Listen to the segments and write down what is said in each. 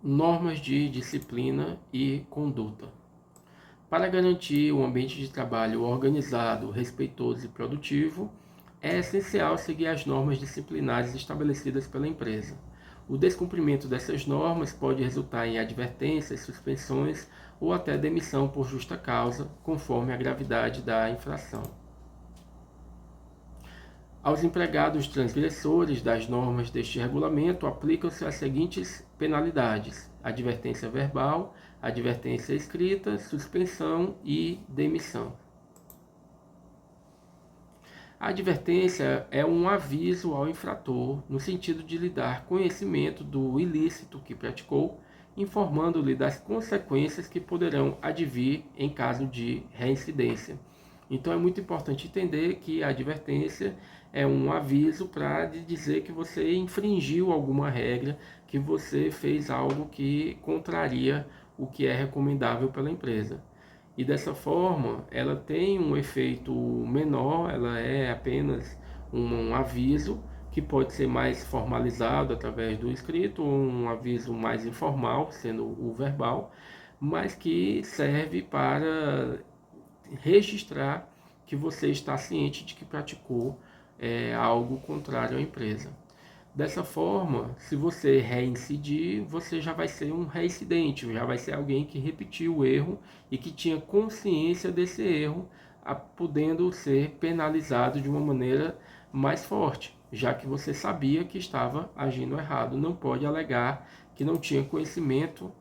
Normas de disciplina e conduta. Para garantir um ambiente de trabalho organizado, respeitoso e produtivo, é essencial seguir as normas disciplinares estabelecidas pela empresa. O descumprimento dessas normas pode resultar em advertências, suspensões ou até demissão por justa causa, conforme a gravidade da infração. Aos empregados transgressores das normas deste regulamento, aplicam-se as seguintes penalidades: advertência verbal, advertência escrita, suspensão e demissão. A advertência é um aviso ao infrator no sentido de lhe dar conhecimento do ilícito que praticou, informando-lhe das consequências que poderão advir em caso de reincidência. Então é muito importante entender que a advertência é um aviso para dizer que você infringiu alguma regra, que você fez algo que contraria o que é recomendável pela empresa. E dessa forma, ela tem um efeito menor, ela é apenas um aviso que pode ser mais formalizado através do escrito, ou um aviso mais informal, sendo o verbal, mas que serve para registrar que você está ciente de que praticou algo contrário à empresa. Dessa forma, se você reincidir, você já vai ser um reincidente, já vai ser alguém que repetiu o erro e que tinha consciência desse erro, podendo ser penalizado de uma maneira mais forte, já que você sabia que estava agindo errado. Não pode alegar que não tinha conhecimento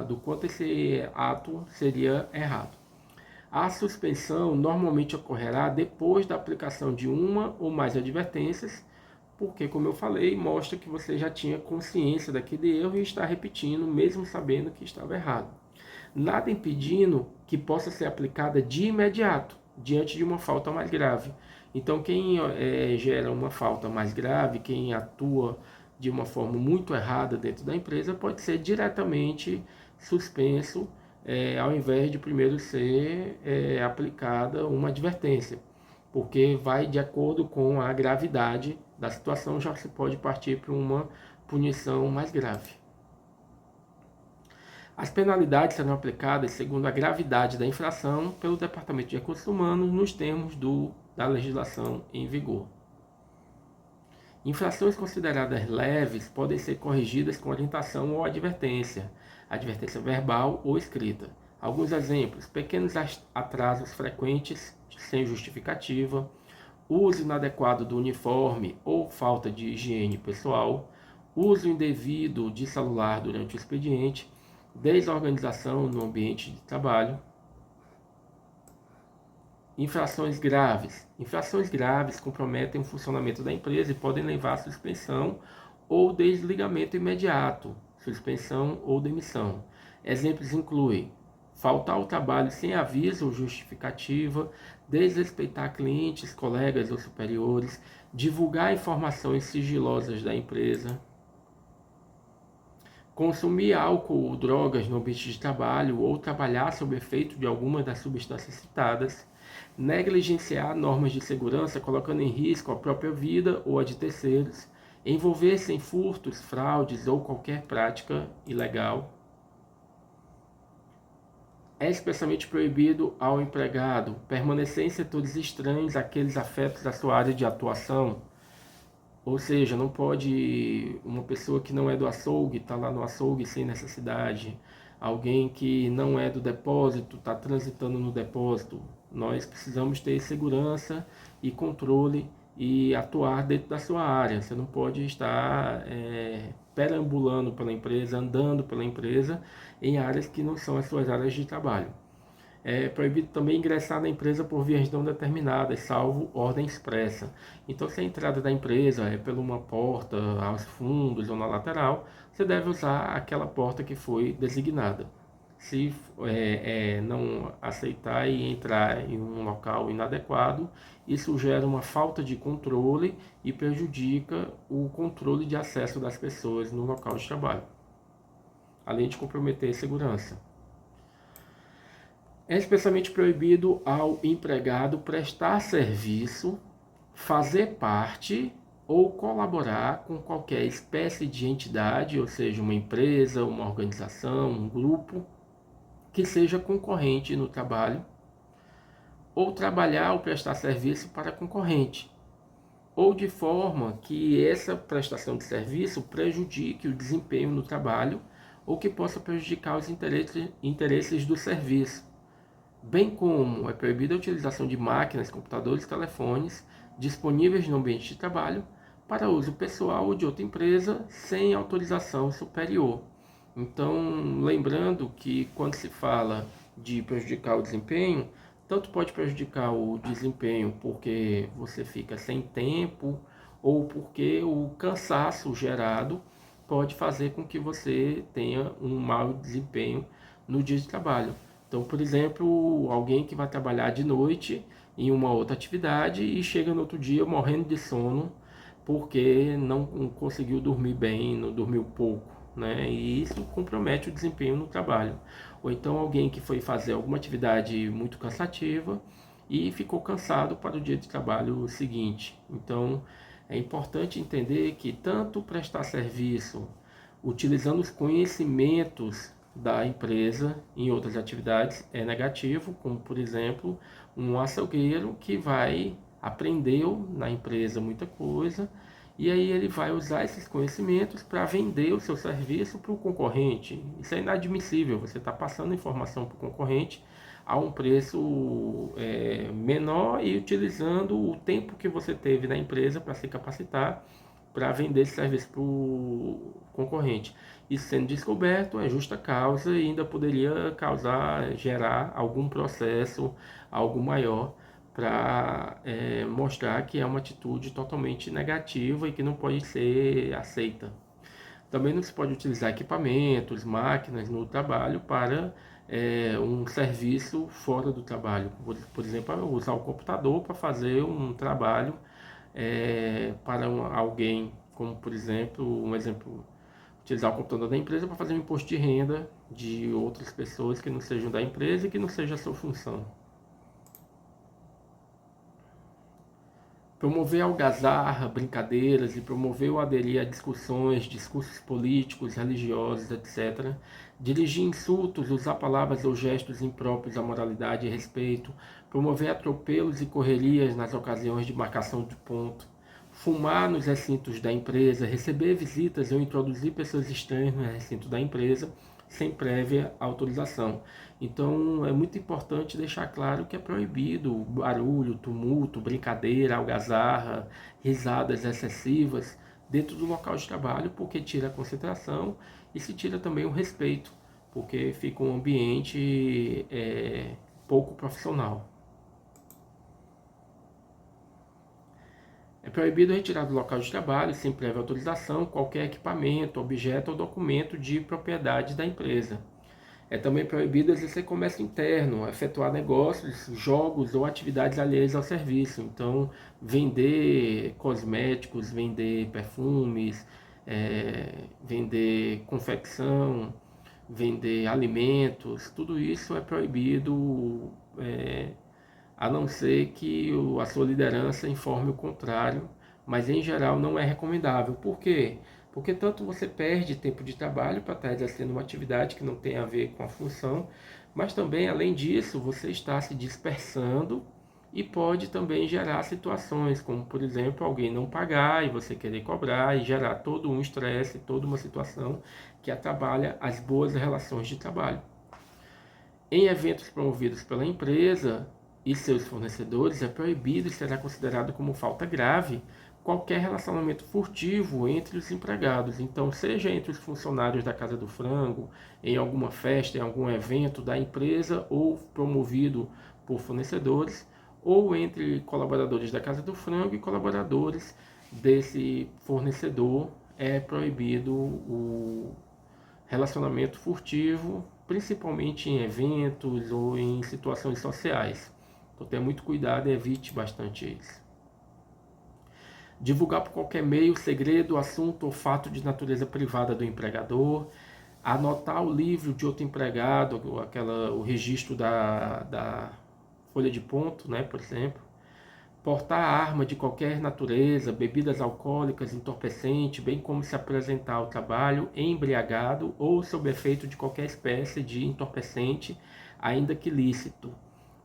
do quanto esse ato seria errado. A suspensão normalmente ocorrerá depois da aplicação de uma ou mais advertências, porque, como eu falei, mostra que você já tinha consciência daquele erro e está repetindo, mesmo sabendo que estava errado. Nada impedindo que possa ser aplicada de imediato, diante de uma falta mais grave. Então, quem gera uma falta mais grave, quem atua de uma forma muito errada dentro da empresa, pode ser diretamente suspenso, ao invés de primeiro ser aplicada uma advertência, porque vai de acordo com a gravidade da situação, já se pode partir para uma punição mais grave. As penalidades serão aplicadas segundo a gravidade da infração pelo Departamento de Recursos Humanos nos termos da legislação em vigor. Infrações consideradas leves podem ser corrigidas com orientação ou advertência verbal ou escrita. Alguns exemplos: pequenos atrasos frequentes sem justificativa, uso inadequado do uniforme ou falta de higiene pessoal, uso indevido de celular durante o expediente, desorganização no ambiente de trabalho. Infrações graves. Infrações graves comprometem o funcionamento da empresa e podem levar à suspensão ou desligamento imediato, suspensão ou demissão. Exemplos incluem faltar ao trabalho sem aviso ou justificativa, desrespeitar clientes, colegas ou superiores, divulgar informações sigilosas da empresa, consumir álcool ou drogas no ambiente de trabalho ou trabalhar sob efeito de alguma das substâncias citadas, negligenciar normas de segurança colocando em risco a própria vida ou a de terceiros, envolver-se em furtos, fraudes ou qualquer prática ilegal. É expressamente proibido ao empregado permanecer em setores estranhos àqueles afetos da sua área de atuação. Ou seja, não pode uma pessoa que não é do açougue estar lá no açougue sem necessidade. Alguém que não é do depósito está transitando no depósito. Nós precisamos ter segurança e controle e atuar dentro da sua área. Você não pode estar perambulando pela empresa, andando pela empresa em áreas que não são as suas áreas de trabalho. É proibido também ingressar na empresa por vias não determinadas, salvo ordem expressa. Então, se a entrada da empresa é por uma porta aos fundos ou na lateral, você deve usar aquela porta que foi designada. Se não aceitar e entrar em um local inadequado, isso gera uma falta de controle e prejudica o controle de acesso das pessoas no local de trabalho, além de comprometer a segurança. É especialmente proibido ao empregado prestar serviço, fazer parte ou colaborar com qualquer espécie de entidade, ou seja, uma empresa, uma organização, um grupo, que seja concorrente no trabalho, ou trabalhar ou prestar serviço para concorrente, ou de forma que essa prestação de serviço prejudique o desempenho no trabalho ou que possa prejudicar os interesses do serviço, bem como é proibida a utilização de máquinas, computadores e telefones disponíveis no ambiente de trabalho para uso pessoal ou de outra empresa sem autorização superior. Então, lembrando que quando se fala de prejudicar o desempenho, tanto pode prejudicar o desempenho porque você fica sem tempo ou porque o cansaço gerado pode fazer com que você tenha um mau desempenho no dia de trabalho. Então, por exemplo, alguém que vai trabalhar de noite em uma outra atividade e chega no outro dia morrendo de sono porque não conseguiu dormir bem, não dormiu pouco, né? E isso compromete o desempenho no trabalho. Ou então alguém que foi fazer alguma atividade muito cansativa e ficou cansado para o dia de trabalho seguinte. Então, é importante entender que tanto prestar serviço utilizando os conhecimentos da empresa em outras atividades é negativo, como por exemplo, um açougueiro que aprendeu na empresa muita coisa e aí ele vai usar esses conhecimentos para vender o seu serviço para o concorrente. Isso é inadmissível, você está passando informação para o concorrente a um preço menor e utilizando o tempo que você teve na empresa para se capacitar para vender esse serviço para o concorrente. Isso sendo descoberto é justa causa e ainda poderia gerar algum processo, algo maior, para mostrar que é uma atitude totalmente negativa e que não pode ser aceita. Também não se pode utilizar equipamentos, máquinas no trabalho para um serviço fora do trabalho. Por exemplo, usar o computador para fazer um trabalho para alguém, como por exemplo, utilizar o computador da empresa para fazer um imposto de renda de outras pessoas que não sejam da empresa e que não seja a sua função. Promover algazarra, brincadeiras e promover ou aderir a discussões, discursos políticos, religiosos, etc. Dirigir insultos, usar palavras ou gestos impróprios à moralidade e respeito. Promover atropelos e correrias nas ocasiões de marcação de ponto. Fumar nos recintos da empresa, receber visitas ou introduzir pessoas estranhas no recinto da empresa sem prévia autorização. Então é muito importante deixar claro que é proibido barulho, tumulto, brincadeira, algazarra, risadas excessivas dentro do local de trabalho, porque tira a concentração e se tira também o respeito, porque fica um ambiente pouco profissional. É proibido retirar do local de trabalho, sem prévia autorização, qualquer equipamento, objeto ou documento de propriedade da empresa. É também proibido exercer comércio interno, efetuar negócios, jogos ou atividades alheias ao serviço. Então, vender cosméticos, vender perfumes, vender confecção, vender alimentos, tudo isso é proibido, a não ser que a sua liderança informe o contrário, mas em geral não é recomendável. Por quê? Porque tanto você perde tempo de trabalho para estar exercendo uma atividade que não tem a ver com a função, mas também, além disso, você está se dispersando e pode também gerar situações como, por exemplo, alguém não pagar e você querer cobrar e gerar todo um estresse, toda uma situação que atrapalha as boas relações de trabalho. Em eventos promovidos pela empresa e seus fornecedores, é proibido e será considerado como falta grave qualquer relacionamento furtivo entre os empregados. Então, seja entre os funcionários da Casa do Frango, em alguma festa, em algum evento da empresa ou promovido por fornecedores, ou entre colaboradores da Casa do Frango e colaboradores desse fornecedor, é proibido o relacionamento furtivo, principalmente em eventos ou em situações sociais. Então tenha muito cuidado e evite bastante isso. Divulgar por qualquer meio segredo, assunto ou fato de natureza privada do empregador. Anotar o livro de outro empregado, o registro da folha de ponto, né, por exemplo. portar arma de qualquer natureza, bebidas alcoólicas, entorpecente, bem como se apresentar ao trabalho embriagado ou sob efeito de qualquer espécie de entorpecente, ainda que lícito.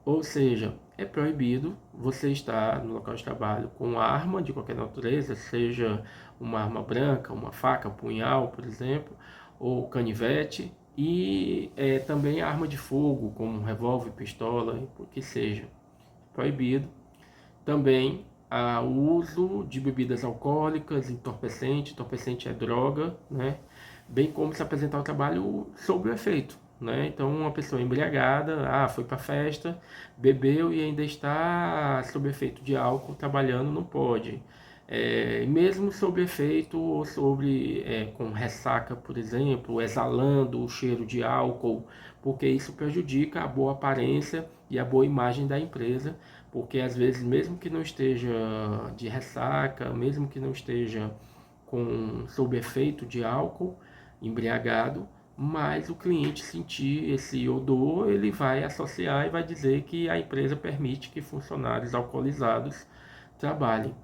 Ou seja, é proibido você estar no local de trabalho com arma de qualquer natureza, seja uma arma branca, uma faca, punhal, por exemplo, ou canivete, e também arma de fogo, como um revólver, pistola, o que seja. Proibido. Também o uso de bebidas alcoólicas, entorpecente é droga, né? Bem como se apresentar ao trabalho sob o efeito, né? Então, uma pessoa embriagada, foi para festa, bebeu e ainda está sob efeito de álcool, trabalhando não pode. Mesmo sob efeito ou com ressaca, por exemplo, exalando o cheiro de álcool, porque isso prejudica a boa aparência e a boa imagem da empresa, porque às vezes, mesmo que não esteja de ressaca, mesmo que não esteja sob efeito de álcool, embriagado, mas o cliente sentir esse odor, ele vai associar e vai dizer que a empresa permite que funcionários alcoolizados trabalhem.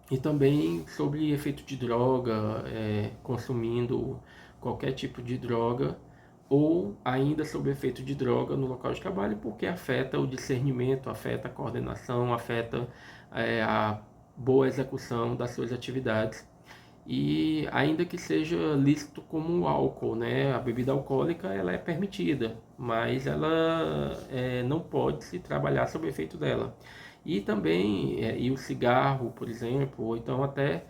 E também sobre efeito de droga, consumindo qualquer tipo de droga, ou ainda sob efeito de droga no local de trabalho, porque afeta o discernimento, afeta a coordenação, afeta a boa execução das suas atividades. E ainda que seja lícito como o álcool, né? A bebida alcoólica ela é permitida, mas ela não pode se trabalhar sob efeito dela. E também e o cigarro, por exemplo, ou então até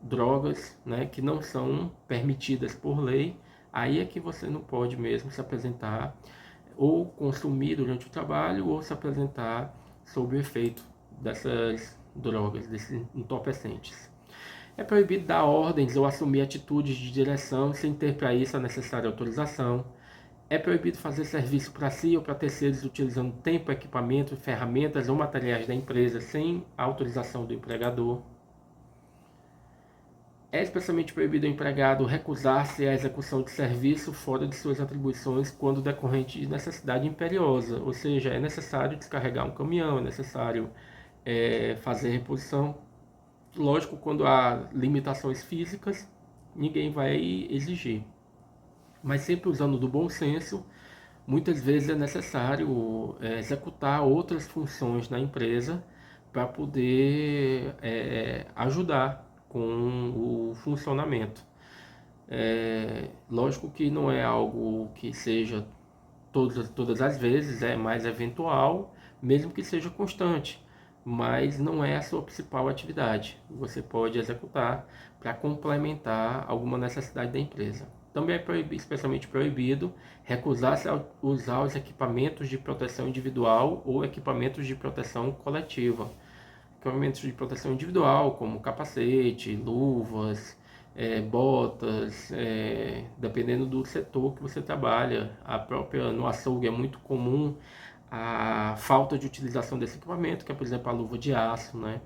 drogas, né, que não são permitidas por lei, aí é que você não pode mesmo se apresentar ou consumir durante o trabalho ou se apresentar sob o efeito dessas drogas, desses entorpecentes. É proibido dar ordens ou assumir atitudes de direção sem ter para isso a necessária autorização. É proibido fazer serviço para si ou para terceiros utilizando tempo, equipamento, ferramentas ou materiais da empresa sem autorização do empregador. É especialmente proibido ao empregado recusar-se à execução de serviço fora de suas atribuições quando decorrente de necessidade imperiosa, ou seja, é necessário descarregar um caminhão, é necessário fazer reposição. Lógico, quando há limitações físicas, ninguém vai exigir. Mas sempre usando do bom senso, muitas vezes é necessário executar outras funções na empresa para poder ajudar com o funcionamento. Lógico que não é algo que seja todas as vezes, é mais eventual, mesmo que seja constante, mas não é a sua principal atividade. Você pode executar para complementar alguma necessidade da empresa. Também é especialmente proibido recusar-se a usar os equipamentos de proteção individual ou equipamentos de proteção coletiva. Equipamentos de proteção individual, como capacete, luvas, botas, dependendo do setor que você trabalha. No açougue é muito comum a falta de utilização desse equipamento, que é, por exemplo, a luva de aço, né?